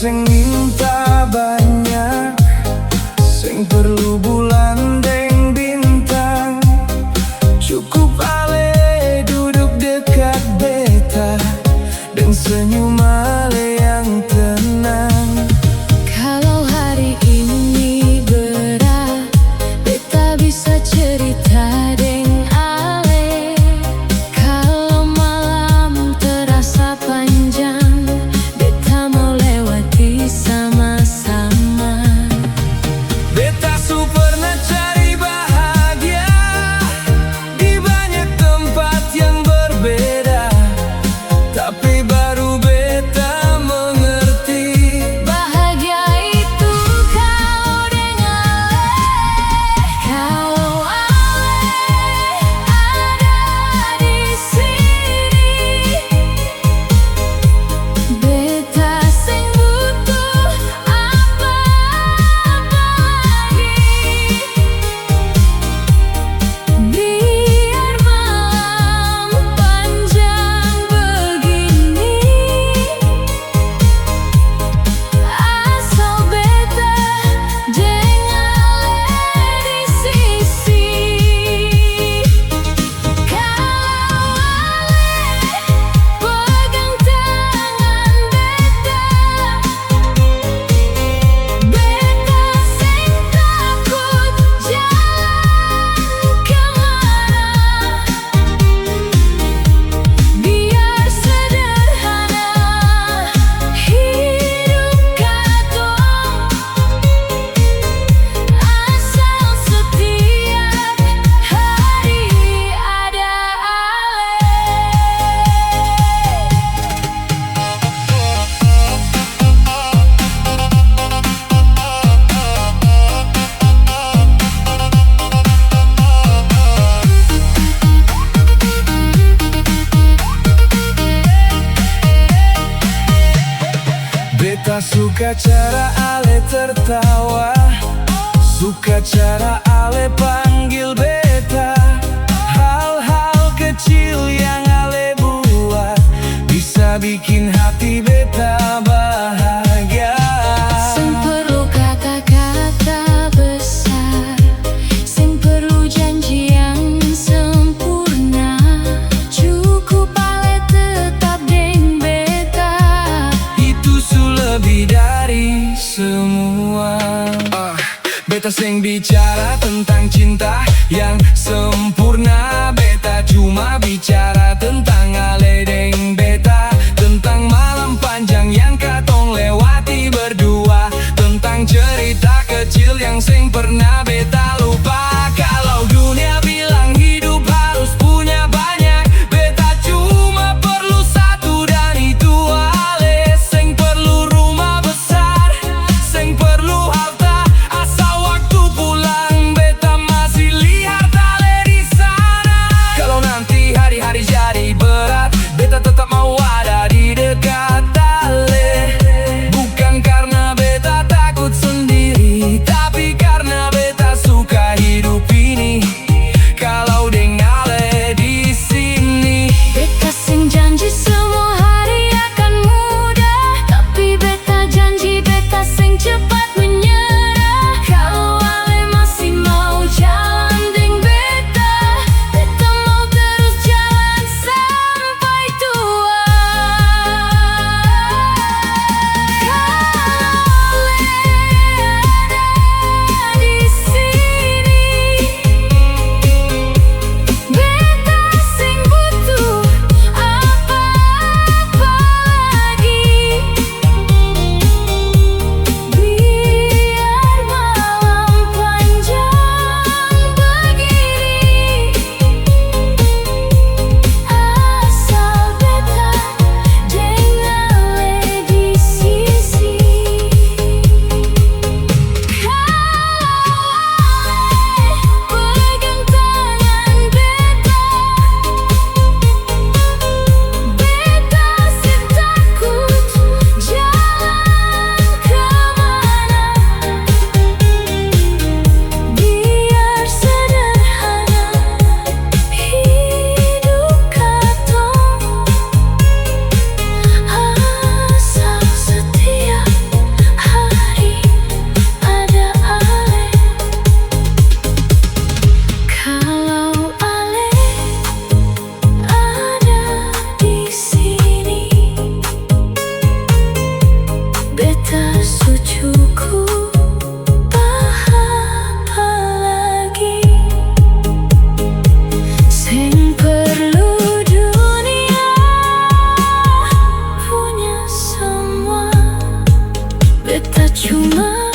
sing minta banyak, sing perlu bulan deng bintang. Cukup ale duduk dekat beta dan senyum ale yang tenang. Kalau hari ini berat, beta bisa cerita deng ale. Kalau malam terasa panjang, beta mau lewati sama-sama. Beta su pernah cari bahagia di banyak tempat yang berbeda, tapi baru beta mengerti Bahagia itu kalau deng ale. Kalau ale ada di sini, beta sing butuh apa-apa lagi. Biar malam panjang begini, asal beta deng ale di sisi. Kalau ale pegang tangan beta, beta sing takut jalan kemana. Biar sederhana hidup katong, asal setiap hari ada ale. Beta suka cara ale tertawa, suka cara ale panggil beta. Hal-hal kecil yang ale buat bisa bikin hati beta bahagia. Sing perlu kata-kata besar, sing perlu janji yang sempurna. Cukup ale tetap deng beta. Itu su lebih dari semua. Beta sing bicara tentang cinta yang sempurna. Beta cuma bicara tentang ale deng beta, tentang malam panjang yang katong lewati berdua, tentang cerita kecil yang sing pernah beta lupa. Kalau dunia bilang hidup harus punya banyak, beta cuma perlu satu dan itu ale. Sing perlu rumah besar, sing perlu harta, asal waktu pulang beta masih lihat ale di sana. Kalau nanti hari-hari jadi berat, beta tetap mau ada di dekat ale. Bukan karena beta takut sendiri, tapi karena beta Cuma